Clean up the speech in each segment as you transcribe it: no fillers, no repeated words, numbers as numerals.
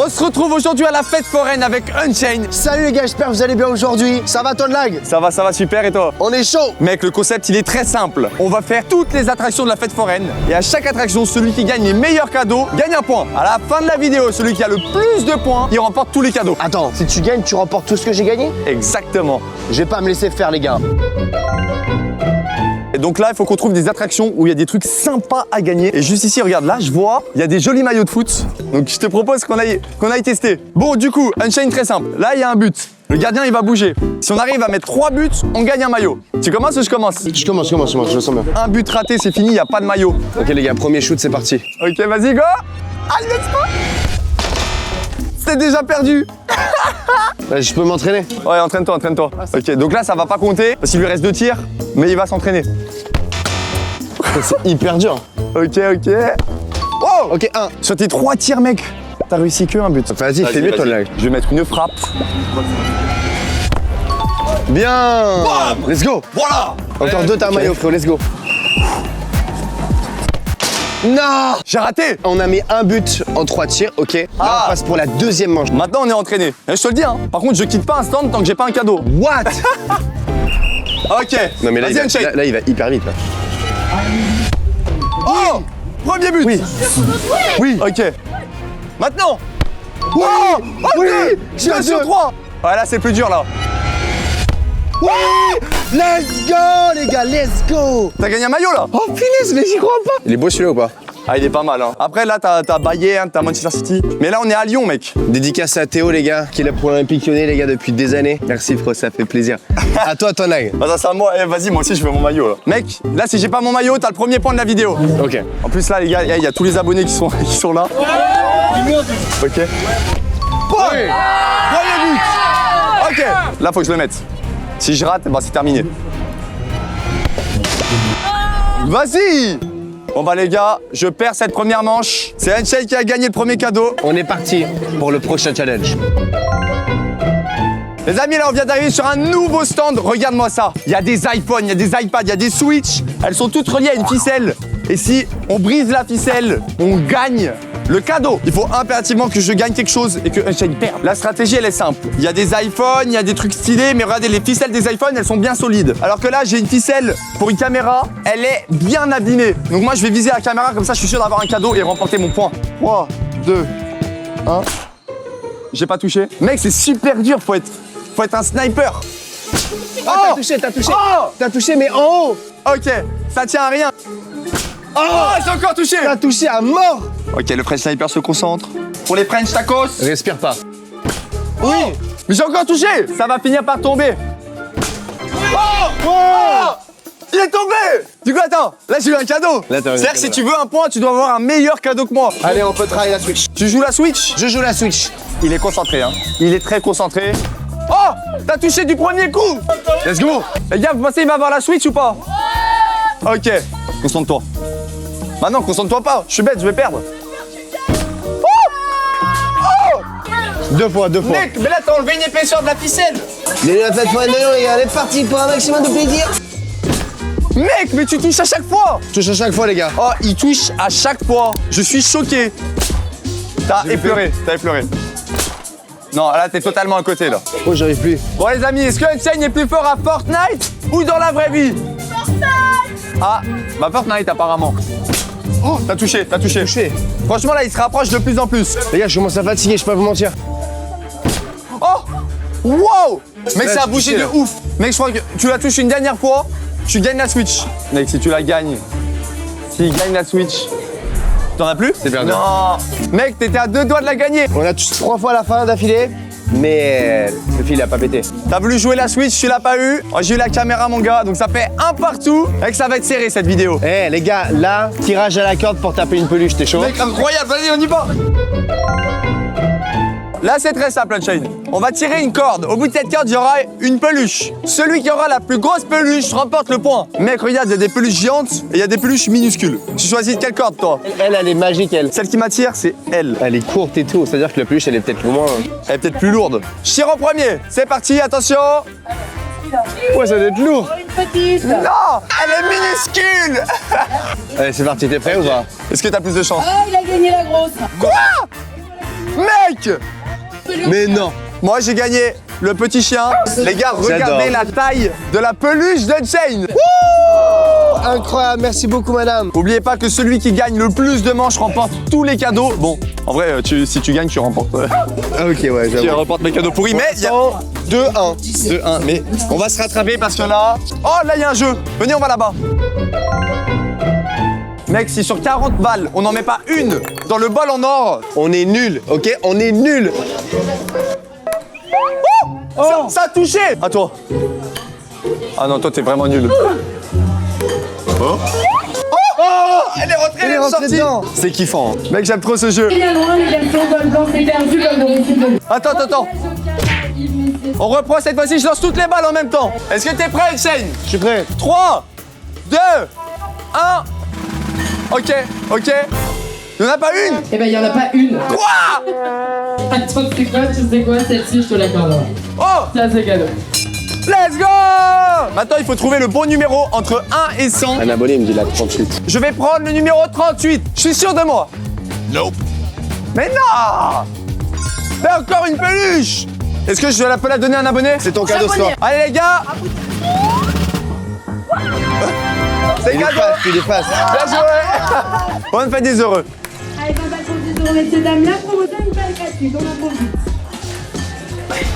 On se retrouve aujourd'hui à la fête foraine avec Unchained. Salut les gars, j'espère que vous allez bien aujourd'hui. Ça va ton lag? Ça va super et toi? On est chaud. Mec, le concept il est très simple. On va faire toutes les attractions de la fête foraine et à chaque attraction, celui qui gagne les meilleurs cadeaux gagne un point. À la fin de la vidéo, celui qui a le plus de points, il remporte tous les cadeaux. Attends, si tu gagnes, tu remportes tout ce que j'ai gagné? Exactement. Je vais pas me laisser faire les gars. Et donc là, il faut qu'on trouve des attractions où il y a des trucs sympas à gagner. Et juste ici, regarde, là, je vois, il y a des jolis maillots de foot. Donc je te propose qu'on aille tester. Bon, du coup, Unchained très simple. Là, il y a un but. Le gardien, il va bouger. Si on arrive à mettre 3 buts, on gagne un maillot. Tu commences ou je commence? Je commence, je le sens bien. Un but raté, c'est fini, il n'y a pas de maillot. Ok les gars, premier shoot, c'est parti. Ok, vas-y, go. Allez, let's go. C'est déjà perdu. Je peux m'entraîner? Ouais, entraîne-toi. Ok, donc là, ça va pas compter parce qu'il lui reste 2 tirs, mais il va s'entraîner. C'est hyper dur. Ok. Oh. Ok, 1. Sur tes 3 tirs, mec, t'as réussi que un but. Vas-y, fais mieux ton lag. Je vais mettre une frappe. Bien. Bam. Let's go. Voilà. Encore 2, t'as un maillot frérot, let's go. Non. J'ai raté. On a mis un but en 3 tirs, ok. Là, on passe pour la deuxième manche. Maintenant, on est entraîné. Et je te le dis, hein. Par contre, je quitte pas un stand tant que j'ai pas un cadeau. What? Ok. Non mais là, il va hyper vite là. Oh. Premier but. Oui. Ok. Maintenant. Oui. Ok. Oui. 2 sur 3. Ouais, là, c'est plus dur, là. Oui. Let's go les gars, let's go. T'as gagné un maillot, là. Oh punaise, mais j'y crois pas. Il est beau celui-là ou pas? Ah, il est pas mal, hein. Après, là, t'as Bayern, t'as Manchester City. Mais là, on est à Lyon, mec. Dédicace à Théo les gars, qui est là pour l'Olympique Lyonnais les gars depuis des années. Merci frérot, ça fait plaisir. À toi ton lag. Bah, ça, c'est à moi. Eh, vas-y, moi aussi, je veux mon maillot, là. Mec, là, si j'ai pas mon maillot, t'as le premier point de la vidéo. Ok. En plus, là, les gars, il y a tous les abonnés qui sont là. Ok. Premier but. Ok. Là, faut que je le mette. Si je rate, bah, c'est terminé. Vas-y. Bon bah les gars, je perds cette première manche. C'est Unchained qui a gagné le premier cadeau. On est parti pour le prochain challenge. Les amis, là on vient d'arriver sur un nouveau stand. Regarde-moi ça. Il y a des iPhones, il y a des iPads, il y a des Switch. Elles sont toutes reliées à une ficelle. Et si on brise la ficelle, on gagne le cadeau. Il faut impérativement que je gagne quelque chose et que Unchained perde. La stratégie, elle est simple. Il y a des iPhones, il y a des trucs stylés, mais regardez, les ficelles des iPhones, elles sont bien solides. Alors que là, j'ai une ficelle pour une caméra, elle est bien abîmée. Donc moi, je vais viser la caméra, comme ça, je suis sûr d'avoir un cadeau et remporter mon point. 3, 2, 1. J'ai pas touché. Mec, c'est super dur, faut être un sniper. Oh, t'as touché. Oh, T'as touché mais en haut. ok, ça tient à rien. Oh, j'ai encore touché. T'as touché à mort. Ok, le French Sniper se concentre. Pour les French tacos. Respire pas. Oui. Mais j'ai encore touché. Ça va finir par tomber. Oh, il est tombé. Du coup, attends. Là, j'ai eu un cadeau. C'est-à-dire que si tu veux un point, tu dois avoir un meilleur cadeau que moi. Allez, on peut travailler la Switch. Tu joues la Switch? Je joue la Switch. Il est concentré, hein. Il est très concentré. Oh, t'as touché du premier coup. Let's go. Les gars, vous pensez qu'il va avoir la Switch ou pas? Ok. Concentre-toi. Maintenant, concentre-toi pas. Je suis bête, je vais perdre. Deux fois. Mec, mais là, t'as enlevé une épaisseur de la ficelle. Les fêtes foraines de Lyon, les gars, on est parti pour un maximum de plaisir. Mec, mais tu touches à chaque fois. Touche à chaque fois, les gars. Oh, il touche à chaque fois. Je suis choqué. T'as effleuré. Non, là, t'es totalement à côté, là. Oh, j'arrive plus. Bon, les amis, est-ce que Unchained est plus fort à Fortnite ou dans la vraie vie? Fortnite. Ah, bah Fortnite, apparemment. Oh, t'as touché. Franchement, là, il se rapproche de plus en plus. Les gars, je commence à fatiguer, je peux pas vous mentir. Oh, wow. Mec, Là, ça a tu bougé touches, de là. ouf. Mec, je crois que tu la touches une dernière fois, tu gagnes la Switch. Mec, si tu la gagnes, s'il gagne la Switch, t'en as plus? C'est perdu. Non. Mec, t'étais à 2 doigts de la gagner. On a touché 3 fois à la fin d'affilée, mais le fil a pas pété. T'as voulu jouer la Switch, tu l'as pas eu. Oh, j'ai eu la caméra, mon gars, donc ça fait un partout. Mec, ça va être serré cette vidéo. Eh les gars, là, tirage à la corde pour taper une peluche, t'es chaud? Mec, incroyable, vas-y, on y va. Là, c'est très simple, Unchained. On va tirer une corde. Au bout de cette corde, il y aura une peluche. Celui qui aura la plus grosse peluche remporte le point. Mec, regarde, il y a des peluches géantes et il y a des peluches minuscules. Tu choisis quelle corde, toi? Elle est magique, elle. Celle qui m'attire, c'est elle. Elle est courte et tout, c'est-à-dire que la peluche, elle est peut-être moins... Elle est peut-être plus lourde. Je tire en premier. C'est parti, attention. Ouais, ça doit être lourd. Une petite. Non, elle est minuscule. Allez, c'est parti, t'es prêt ou pas? Est-ce que t'as plus de chance? Ah, il a gagné la grosse. Quoi? Mec! Mais non. Moi, j'ai gagné le petit chien. Les gars, regardez la taille de la peluche d'Unchained. Incroyable, merci beaucoup madame. Oubliez pas que celui qui gagne le plus de manches remporte tous les cadeaux. Bon, en vrai, si tu gagnes, tu remportes. Ah, ok, ouais, Tu j'avoue. remportes mes cadeaux pourris, mais il y a 2-1. 2-1. Mais on va se rattraper parce que là... Oh, là, il y a un jeu. Venez, on va là-bas. Mec, si sur 40 balles, on n'en met pas une dans le bol en or... On est nul, ok? On est nul. Ça a touché. À toi. Ah non, toi, t'es vraiment nul. Oh, elle est rentrée, elle est rentrée sortie. dedans. C'est kiffant. Mec, j'aime trop ce jeu. Finalement, les garçons, comme blanc, c'est perdu comme d'habitude. Attends. On reprend cette fois-ci, je lance toutes les balles en même temps. Est-ce que t'es prêt, Shane? Je suis prêt. 3, 2, 1. Ok. Il n'y en a pas une? Eh ben, il y en a pas une. Quoi? Attends, c'est quoi? Tu sais quoi? Celle-ci, je te l'accorde. Oh, Ça, c'est cadeau. let's go! Maintenant, il faut trouver le bon numéro entre 1 et 100. Un abonné me dit la 38. Je vais prendre le numéro 38. Je suis sûr de moi. Nope. Mais non! Mais encore une peluche! Est-ce que je peux la donner à un abonné? C'est ton cadeau, toi. Allez les gars! C'est cadeau! Tu dépasses. Bien joué! Bonne fête des heureux. Allez, 20 balles pour 10 euros, messieurs, dames. La promotion, une balle gratuite. On en profite.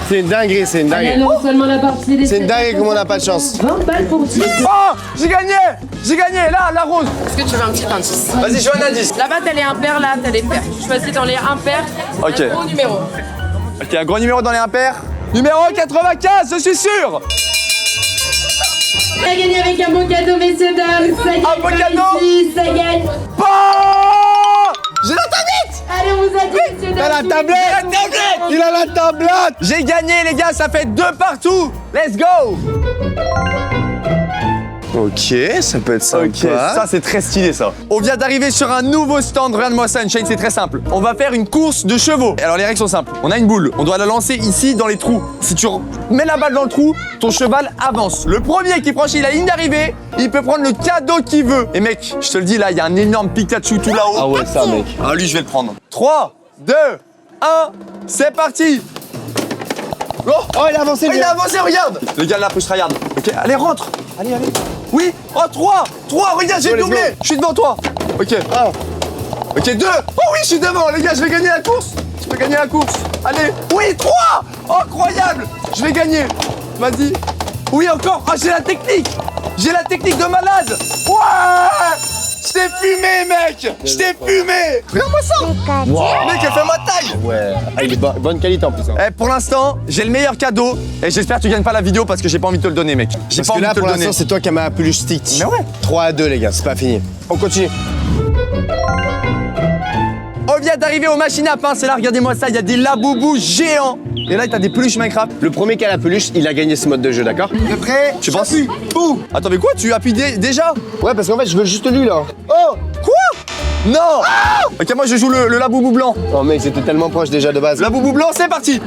C'est une dinguerie, c'est une Allez, dinguerie. non seulement la partie des... C'est une dinguerie comme on n'a pas de chance. 20 balles pour 10. Oh! J'ai gagné! Là, la rose! Est-ce que tu veux un petit indice? Vas-y, je veux un indice. Là-bas, t'as les impairs, là, t'as les pairs. Tu choisis dans les impairs Ok. un gros numéro. Ok, un gros numéro dans les impairs. Numéro 95, je suis sûr! On a gagné avec un bon cadeau, messieurs, dames. Ça gagne Un bon par cadeau ici, ça gagne. Bon! J'ai la tablette! Allez, on vous a dit, messieurs, Il a la dames. tablette. Il a la tablette. J'ai gagné, les gars, ça fait 2 partout! Let's go! Ok, ça peut être sympa. Ok, ça c'est très stylé ça. On vient d'arriver sur un nouveau stand, regarde-moi ça, Unchained, c'est très simple. On va faire une course de chevaux. Alors les règles sont simples. On a une boule, on doit la lancer ici dans les trous. Si tu mets la balle dans le trou, ton cheval avance. Le premier qui franchit la ligne d'arrivée, il peut prendre le cadeau qu'il veut. Et mec, je te le dis là, il y a un énorme Pikachu tout là-haut. Ah ouais, ça, mec. Ah lui, je vais le prendre. 3, 2, 1, c'est parti. Oh, Oh, il a avancé, il a avancé, regarde. Le gars là, push regarde. Ok, allez, rentre. Allez. Oui. Oh, 3, regarde, j'ai Let's doublé. go. Je suis devant toi. Ok. Ah. Ok, 2. Oh oui, je suis devant, les gars, je vais gagner la course. Je vais gagner la course. Allez. Oui, 3. Oh, incroyable. Je vais gagner. Vas-y. Oui, encore. Ah, j'ai la technique. J'ai la technique de malade. Ouais. Je t'ai fumé, mec. Je t'ai fumé. Regarde-moi ça. Mec, elle fait ma taille. Ouais. Ah, il est bonne qualité en plus. Hein. Eh, pour l'instant, j'ai le meilleur cadeau et j'espère que tu gagnes pas la vidéo parce que j'ai pas envie de te le donner, mec. J'ai Parce pas que envie là, de te pour le donner. l'instant, c'est toi qui as ma peluche Stitch. Mais ouais. 3-2, les gars, c'est pas fini. On continue. On vient d'arriver au machine à pain, c'est là, regardez-moi ça, il y a des laboubous géants. Et là, t'as des peluches Minecraft. Le premier qui a la peluche, il a gagné ce mode de jeu, d'accord? T'es prêt? Tu penses? Où? Attends, mais quoi? Tu appuies déjà? Ouais, parce qu'en fait, je veux juste lui, là. Oh! Quoi? Non! Ok, moi je joue le laboubou blanc. Oh, mec, c'était tellement proche déjà de base. Laboubou blanc, c'est parti!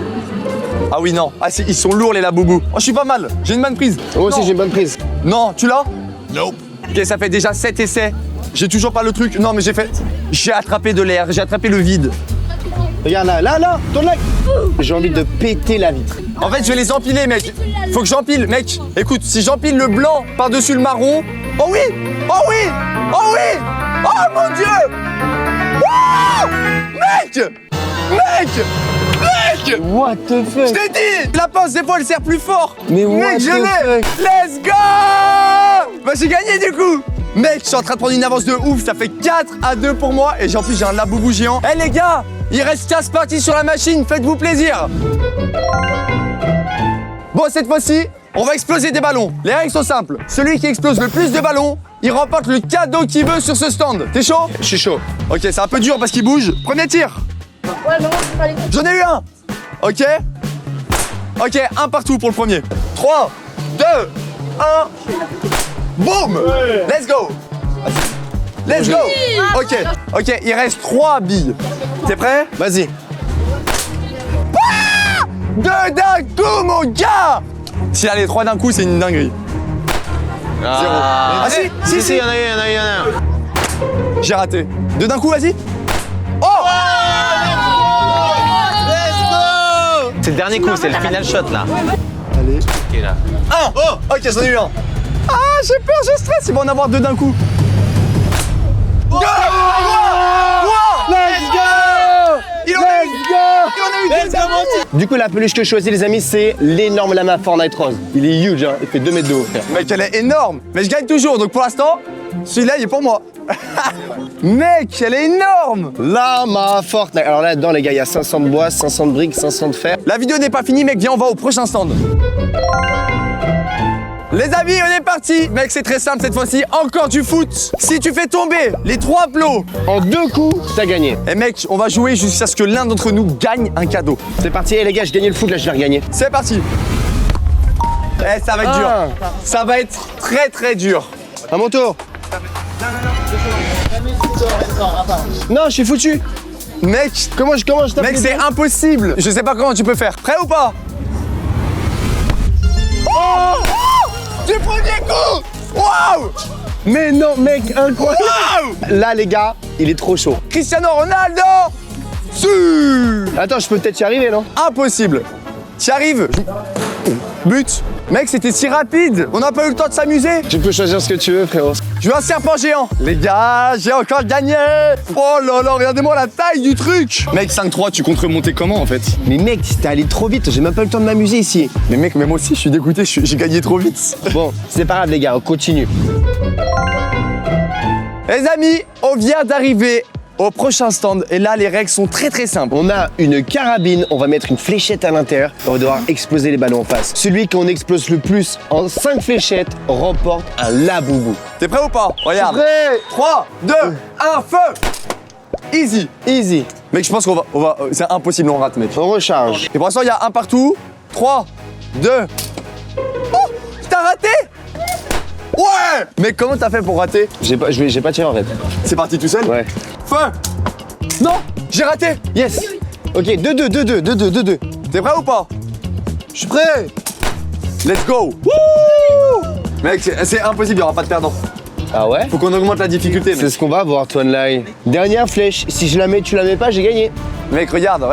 Ah oui, non. Ah, ils sont lourds les laboubous. Oh, je suis pas mal. J'ai une bonne prise. Moi aussi, Non. j'ai une bonne prise. Non, tu l'as? Nope. Ok, ça fait déjà 7 essais. J'ai toujours pas le truc. Non, mais j'ai attrapé de l'air, j'ai attrapé le vide. Regarde là, tourne là. J'ai envie de péter la vitre. En fait, je vais les empiler, mec. Faut que j'empile, mec. Écoute, si j'empile le blanc par-dessus le marron. Oh oui! Oh oui! Oh oui! Oh mon Dieu! Wow! Mec! What the fuck? Je t'ai dit! La pince, des fois, elle sert plus fort. Mais what mec, je the l'ai! fuck? Let's go! Bah, j'ai gagné du coup! Mec, je suis en train de prendre une avance de ouf. Ça fait 4-2 pour moi. Et en plus, j'ai un laboubou géant. Eh les gars! Il reste 15 parties sur la machine. Faites-vous plaisir! Bon, cette fois-ci, on va exploser des ballons. Les règles sont simples. Celui qui explose le plus de ballons, il remporte le cadeau qu'il veut sur ce stand. T'es chaud? Je suis chaud. Ok, c'est un peu dur parce qu'il bouge. Premier tir. J'en ai eu un. Ok. Ok, un partout pour le premier. 3, 2, 1. Boum. Let's go. Let's go. Ok, il reste 3 billes. T'es prêt? Vas-y. Deux d'un coup, mon gars! S'il a les 3 d'un coup, c'est une dinguerie. Zéro. Ah si, il y en a un. J'ai raté. 2 d'un coup, vas-y. Oh! C'est le dernier coup, c'est le final shot là. Allez. Ok là. Un. Oh, ok, j'en ai eu un. Ah, j'ai peur, je stresse. Il va en avoir deux d'un coup. Go! Let's go! Il en a eu deux. Du coup, la peluche que je choisis, les amis, c'est l'énorme lama Fortnite rose. Il est huge, hein. Il fait 2 mètres de haut, frère. Mec, elle est énorme. Mais je gagne toujours, donc pour l'instant, celui-là, il est pour moi. Mec, elle est énorme. Lama Fortnite. Alors là-dedans, les gars, il y a 500 de bois, 500 de briques, 500 de fer. La vidéo n'est pas finie, mec. Viens, on va au prochain stand. Les amis, on est parti. Mec, c'est très simple cette fois-ci. Encore du foot. Si tu fais tomber les 3 plots, En 2 coups, t'as gagné. et mec, on va jouer jusqu'à ce que l'un d'entre nous gagne un cadeau. C'est parti, les gars, j'ai gagné le foot, là, je vais regagner. C'est parti. Eh, ça va être dur. Ça va être très très dur. À mon tour. Non, je suis foutu. Mec, Comment je tape mec, les c'est deux impossible. Je sais pas comment tu peux faire. Prêt ou pas? Oh! Du premier coup! Waouh! Mais non, mec, incroyable. Waouh! Là, les gars, il est trop chaud. Cristiano Ronaldo! Su! Attends, je peux peut-être y arriver, non? Impossible. T'y arrives. But. Mec, c'était si rapide. On n'a pas eu le temps de s'amuser. Tu peux choisir ce que tu veux, frérot. Je veux un serpent géant. Les gars, j'ai encore gagné. Oh là là, regardez-moi la taille du truc. Mec, 5-3, tu comptes remonter comment en fait? Mais mec, t'es allé trop vite, j'ai même pas eu le temps de m'amuser ici. Mais mec, même moi aussi, je suis dégoûté, j'ai gagné trop vite. Bon, c'est pas grave, les gars, on continue. Les amis, on vient d'arriver au prochain stand et là, les règles sont très très simples. On a une carabine, on va mettre une fléchette à l'intérieur et on va devoir exploser les ballons en face. Celui qu'on explose le plus en 5 fléchettes remporte un laboubou. T'es prêt ou pas? Regarde. Prêt. 3, 2, 1, feu. Easy. Easy. Mec, je pense qu'on va, c'est impossible, on rate, mec. On recharge. Et pour l'instant, il y a un partout. 3, 2. Oh, t'as raté? Ouais. Mais comment t'as fait pour rater? J'ai pas tiré en fait. C'est parti tout seul? Ouais. Feu. Non, j'ai raté. Yes. Ok, 2-2. T'es prêt ou pas? Je suis prêt. Let's go. Wouh. Mec, c'est impossible, il n'y aura pas de perdant. Ah ouais? Faut qu'on augmente la difficulté, C'est mec. ce qu'on va voir, Toine Lai. Dernière flèche, si je la mets, tu la mets pas, j'ai gagné. Mec, regarde.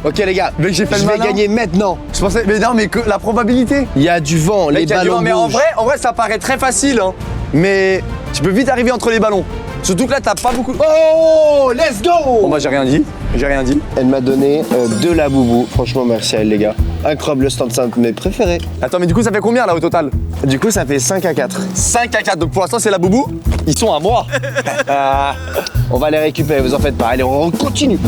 Ok les gars, Mec, j'ai fait je le vais malin. gagner maintenant. Je pensais, mais non, mais que la probabilité. Il y a du vent, les Mec, il y a du ballons vent, mais en bougent. vrai, ça paraît très facile, hein. Mais tu peux vite arriver entre les ballons. Surtout que là, t'as pas beaucoup. Oh, let's go. Bon, bah, j'ai rien dit. Elle m'a donné 2 laboubous. Franchement, merci à elle, les gars. Incroyable, le stand, c'est un de mes préférés. Attends, mais du coup, ça fait combien là au total? Du coup, ça fait 5 à 4. 5 à 4. Donc pour l'instant, c'est la boubou. Ils sont à moi. On va les récupérer, vous en faites pas. Allez, on continue.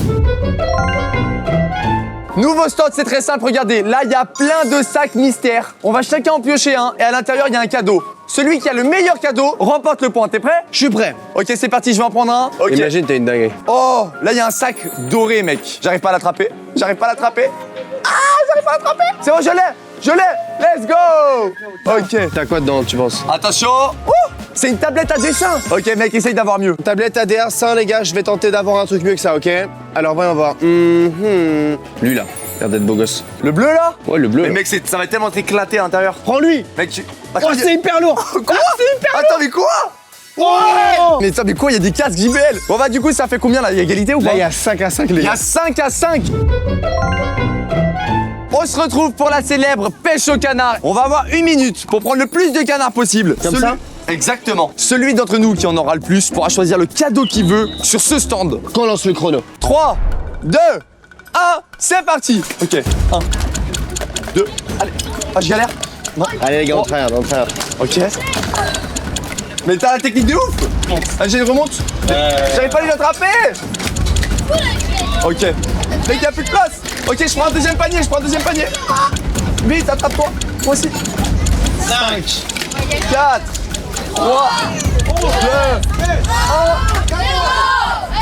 Nouveau stand, c'est très simple. Regardez, là, il y a plein de sacs mystères. On va chacun en piocher un et à l'intérieur, il y a un cadeau. Celui qui a le meilleur cadeau remporte le point. T'es prêt? Je suis prêt. Ok, c'est parti, je vais en prendre un. Ok. Imagine, t'as une dinguerie. Oh, là, il y a un sac doré, mec. J'arrive pas à l'attraper. Ah, j'arrive pas à l'attraper. C'est bon, je l'ai. Let's go. Ok. T'as quoi dedans, tu penses? Attention. Ouh, c'est une tablette à dessin. Ok, mec, essaye d'avoir mieux. Tablette ADR 5, les gars, je vais tenter d'avoir un truc mieux que ça, ok? Alors, voyons voir. Lui, là, l'air d'être beau gosse. Le bleu, là? Ouais, le bleu. Mais là. mec, ça va tellement t'éclater à l'intérieur. Prends-lui. Mec, tu... Oh, c'est hyper lourd. Quoi? Attends, mais quoi? Oh. Mais ça, mais quoi? Il y a des casques JBL. Bon, bah, du coup, ça fait combien là? Il y a égalité ou pas? Là, il y a 5 à 5, les Il y gars. a 5 à 5. On se retrouve pour la célèbre pêche au canard. On va avoir 1 minute pour prendre le plus de canards possible. Comme ça? Exactement. Celui d'entre nous qui en aura le plus pourra choisir le cadeau qu'il veut sur ce stand. Qu'on lance le chrono. 3, 2, 1, c'est parti. Ok, 1, 2, allez. Ah, je galère. Non. Allez, les gars, on tryhard. Ok. Mais t'as la technique de ouf. Allez, j'ai une remonte. J'arrive pas à les attraper. Ok. Mec, y'a plus de place. Ok, je prends un deuxième panier. Vite, attrape-toi. Moi aussi. 5, 4, 3, 2,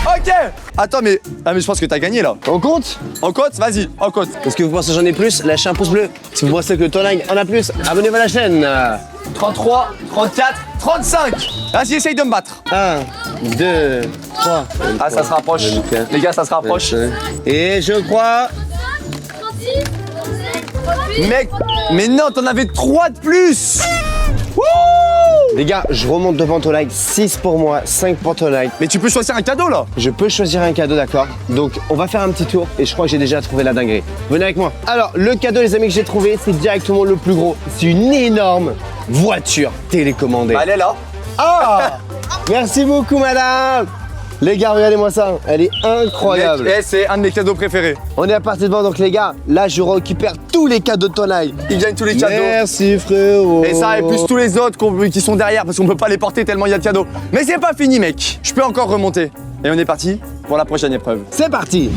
1. Ok. Attends, mais... Ah, mais je pense que t'as gagné, là. On compte? En côte, vas-y, en côte. Est-ce que vous pensez que j'en ai plus? Lâchez un pouce bleu. Si vous pensez que Toine en a plus, abonnez-vous à la chaîne. 33, 34, 35. Vas-y, essaye de me battre. 1, 2, 3. Ah, ça se rapproche. Les gars, ça se rapproche. Et je crois... Mec, mais non, t'en avais 3 de plus. Wouh! Les gars, je remonte devant ton like. 6 pour moi, 5 pour ton like. Mais tu peux choisir un cadeau là. Je peux choisir un cadeau, d'accord? Donc, on va faire un petit tour et je crois que j'ai déjà trouvé la dinguerie. Venez avec moi. Alors, le cadeau, les amis, que j'ai trouvé, c'est directement le plus gros. C'est une énorme voiture télécommandée. Elle est là. Ah! Merci beaucoup, madame! Les gars, regardez-moi ça. Elle est incroyable. Mec, c'est un de mes cadeaux préférés. On est à partir devant, donc les gars, là, je récupère tous les cadeaux de ton like. Il gagne tous les cadeaux. Merci, frérot. Et ça, et plus tous les autres qui sont derrière parce qu'on peut pas les porter tellement il y a de cadeaux. Mais c'est pas fini, mec. Je peux encore remonter. Et on est parti pour la prochaine épreuve. C'est parti.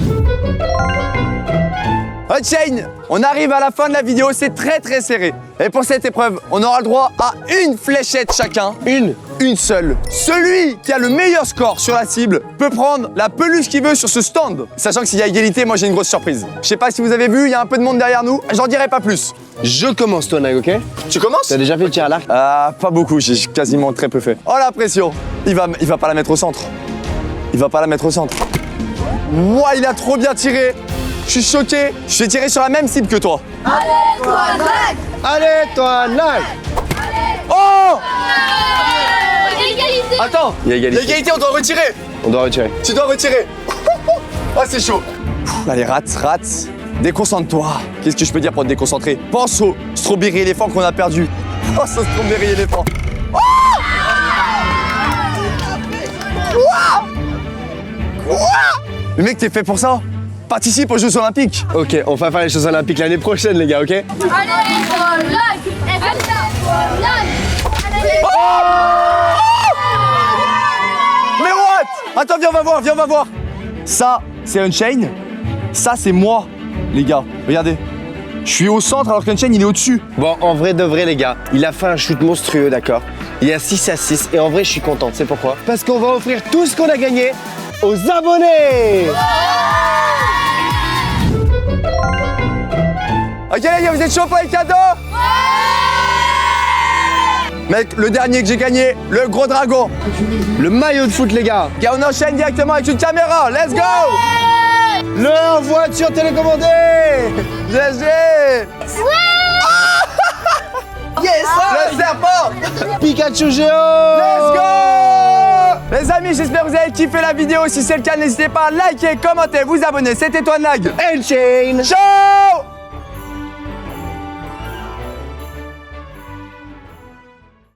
Hot Chain, on arrive à la fin de la vidéo, c'est très très serré. Et pour cette épreuve, on aura le droit à une fléchette chacun. Une seule. Celui qui a le meilleur score sur la cible peut prendre la peluche qu'il veut sur ce stand. Sachant que s'il y a égalité, moi j'ai une grosse surprise. Je sais pas si vous avez vu, il y a un peu de monde derrière nous. J'en dirai pas plus. Je commence ton like, ok? Tu commences? T'as déjà fait le tir à l'arc? Ah, pas beaucoup, j'ai quasiment très peu fait. Oh la pression. Il va pas la mettre au centre. Il va pas la mettre au centre. Ouah, il a trop bien tiré. Je suis choqué. Je vais tirer sur la même cible que toi. Allez, toi, like! Oh! Égalité. Attends. Il y a égalité. L'égalité, on doit retirer. On doit retirer. Tu dois retirer. Ah, c'est chaud. Allez, rate. Déconcentre-toi. Qu'est-ce que je peux dire pour te déconcentrer? Pense au strawberry éléphant qu'on a perdu. Oh, ce strawberry éléphant. Oh! Quoi? Le mec, t'es fait pour ça? Participe aux Jeux Olympiques. Ok, on va faire les choses olympiques l'année prochaine, les gars, ok? Allez, Mais what? Attends, viens, on va voir. Ça, c'est Unchained. Ça, c'est moi, les gars. Regardez. Je suis au centre alors qu'Unchained, il est au-dessus. Bon, en vrai de vrai, les gars, il a fait un shoot monstrueux, d'accord? Il y a 6-6 et en vrai, je suis content. C'est pourquoi? Parce qu'on va offrir tout ce qu'on a gagné aux abonnés! Ok, les gars, vous êtes chauds pour les cadeaux? Mec, le dernier que j'ai gagné, le gros dragon. Le maillot de foot, les gars! Gars, on enchaîne directement avec une caméra. Let's go! Leur voiture télécommandée! GG! Yes! Le serpent! Pikachu géant! Let's go! Les amis, j'espère que vous avez kiffé la vidéo. Si c'est le cas, n'hésitez pas à liker, commenter, vous abonner. C'était Toine Lag. Unchained! Ciao!